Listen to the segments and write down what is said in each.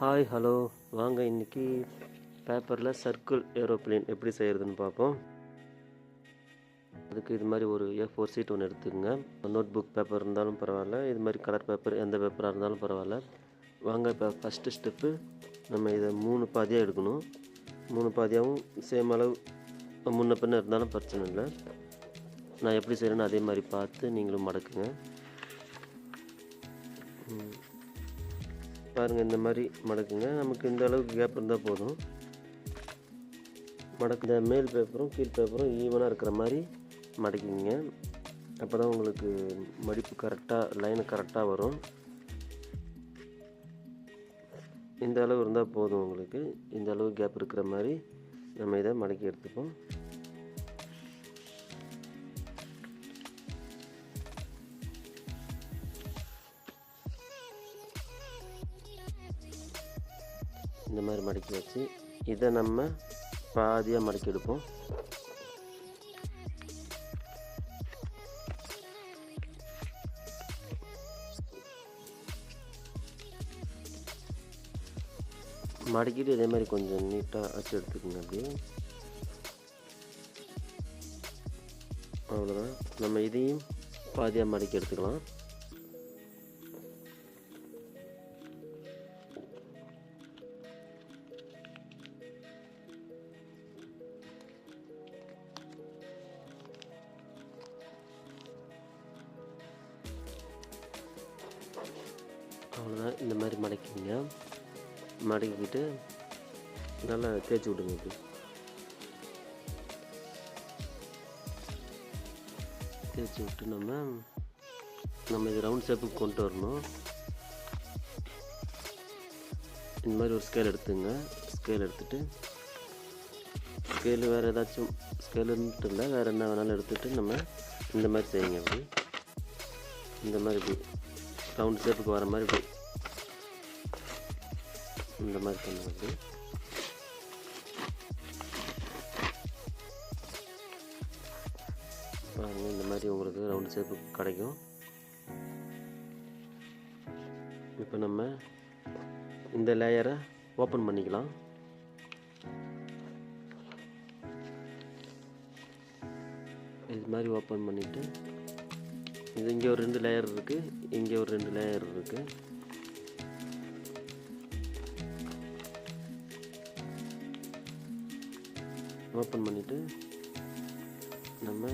Hi hello வாங்க இன்றைக்கி பேப்பரில் சர்க்கிள் ஏரோப்ளேன் எப்படி செய்கிறதுன்னு பார்ப்போம். அதுக்கு இது மாதிரி ஒரு A4 ஷீட் ஒன்று எடுத்துக்கோங்க. நோட் புக் பேப்பர் இருந்தாலும் பரவாயில்ல, இது மாதிரி கலர் பேப்பர் எந்த பேப்பராக இருந்தாலும் பரவாயில்ல. வாங்க இப்போ ஃபஸ்ட்டு ஸ்டெப்பு, நம்ம இதை 3 பாதியாக எடுக்கணும். 3 பாதியாகவும் சேம் அளவு முன்ன பின்ன இருந்தாலும் பிரச்சனை இல்லை. நான் எப்படி செய்கிறேன்னு அதே மாதிரி பார்த்து நீங்களும் மடக்குங்க. பாருங்கள், இந்த மாதிரி மடக்குங்க. நமக்கு இந்த அளவுக்கு கேப் இருந்தால் போதும். இந்த மேல் பேப்பரும் கீழ் பேப்பரும் ஈவனாக இருக்கிற மாதிரி மடக்கிங்க. அப்போ தான் உங்களுக்கு மடிப்பு கரெக்டாக லைனு கரெக்டாக வரும். இந்த அளவு இருந்தால் போதும் உங்களுக்கு. இந்த அளவு கேப் இருக்கிற மாதிரி நம்ம இதை மடக்கி எடுத்துப்போம். இந்த மாதிரி மடக்கி வச்சு இதை நம்ம பாதியாக மடக்கி எடுப்போம். மடக்கிட்டு இதே மாதிரி கொஞ்சம் நீட்டாக வச்சு எடுத்துக்கோங்க. அப்படியே அவ்வளோதான். நம்ம இதையும் பாதியாக மடக்கி எடுத்துக்கலாம். அவ்வளோதான். இந்த மாதிரி மடக்கிங்க. மடக்கிக்கிட்டு நல்லா தேய்ச்சி விடுங்க. இப்படி தேய்ச்சி விட்டு நம்ம இது ரவுண்ட் ஷேப்புக்கு கொண்டு வரணும். இந்த மாதிரி ஒரு ஸ்கேல் எடுத்துங்க. ஸ்கேல் எடுத்துகிட்டு ஸ்கேலு வேறு ஏதாச்சும் ஸ்கேலுன்ட்டு இல்லை, வேறு என்ன வேணாலும் எடுத்துகிட்டு நம்ம இந்த மாதிரி செய்யுங்க. அப்படி இந்த மாதிரி இப்படி ரவுண்ட் ஷேப்புக்கு வர மாதிரி இப்படி இந்த மாதிரி பண்ணுறது. பாருங்கள், இந்த மாதிரி உங்களுக்கு ரவுண்ட் ஷேப்புக்கு கிடைக்கும். இப்போ நம்ம இந்த லேயரை ஓப்பன் பண்ணிக்கலாம். இது மாதிரி ஓப்பன் பண்ணிவிட்டு இது இங்கே ஒரு 2 லேயர் இருக்குது, இங்கே ஒரு 2 லேயர் இருக்குது. ஓப்பன் பண்ணிவிட்டு நம்ம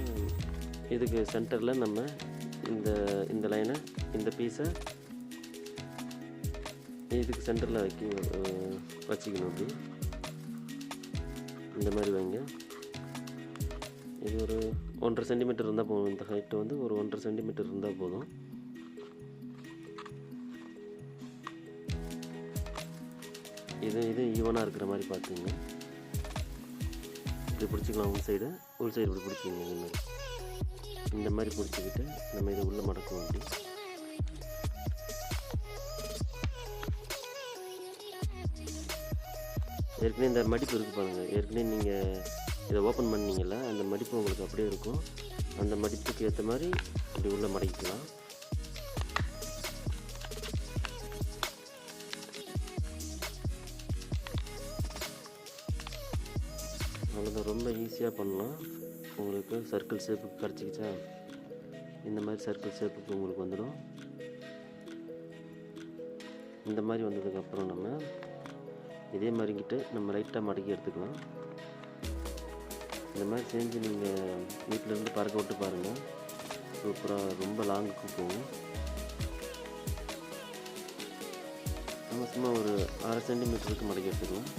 இதுக்கு சென்டரில் நம்ம இந்த லைனை இந்த பீஸை இதுக்கு சென்டரில் வச்சுக்கணும். அப்படி இந்த மாதிரி வைங்க. இது ஒரு 1.5 சென்டிமீட்டர் இருந்தால் போதும். இந்த ஹைட்டு வந்து ஒரு 1.5 சென்டிமீட்டர் இருந்தால் போதும். இது ஈவனாக இருக்கிற மாதிரி பார்த்துங்க. இப்படி பிடிச்சிக்கலாம். உள் சைடு இப்படி பிடிச்சிங்க. இந்த மாதிரி பிடிச்சிக்கிட்டு நம்ம இதை உள்ளே மடக்குவோம். அப்படி ஏற்கனவே இந்த மடிப்பு இருக்குது பாருங்கள். ஏற்கனவே நீங்கள் இதை ஓப்பன் பண்ணிங்கல்ல, அந்த மடிப்பு உங்களுக்கு அப்படியே இருக்கும். அந்த மடிப்புக்கு ஏற்ற மாதிரி இப்படி உள்ளே மடக்கிக்கலாம். அவ்வளோதான். ரொம்ப ஈஸியாக பண்ணலாம். உங்களுக்கு சர்க்கிள் ஷேப்புக்கு கிடச்சிக்கிச்சா, இந்த மாதிரி சர்க்கிள் ஷேப்புக்கு உங்களுக்கு வந்துடும். இந்த மாதிரி வந்ததுக்கப்புறம் நம்ம இதே மாதிரிக்கிட்டு நம்ம லைட்டாக மடக்கி எடுத்துக்கலாம். இந்த மாதிரி செஞ்சு நீங்கள் வீட்டிலேருந்து பறக்க விட்டு பாருங்கள். சூப்பராக ரொம்ப லாங்குக்கு போகும். நம்ம சும்மா ஒரு 1/2 சென்டிமீட்டருக்கு மடக்கி எடுத்துக்கலாம்.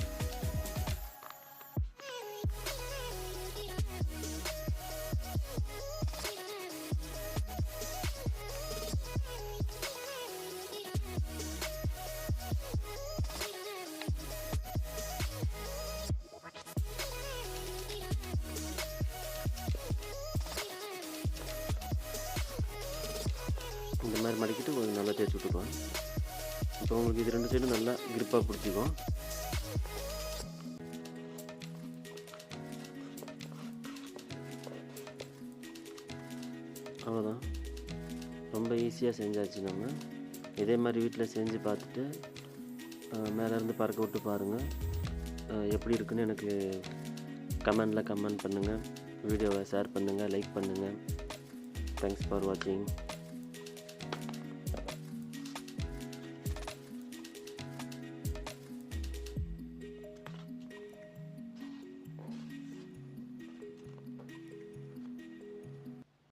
இந்த மாதிரி மடக்கிட்டு கொஞ்சம் நல்லா தேய்ச்சி விட்டுக்கலாம். இப்போ உங்களுக்கு இது 2 சைடும் நல்லா கிரிப்பாக பிடிச்சிக்கும். அவ்வளோதான். ரொம்ப ஈஸியாக செஞ்சாச்சு. நம்ம இதே மாதிரி வீட்டில் செஞ்சு பார்த்துட்டு மேலேருந்து பறக்க விட்டு பாருங்கள். எப்படி இருக்குன்னு எனக்கு கமெண்ட் பண்ணுங்கள். வீடியோவை ஷேர் பண்ணுங்கள், லைக் பண்ணுங்கள். தேங்க்ஸ் ஃபார் வாட்சிங்.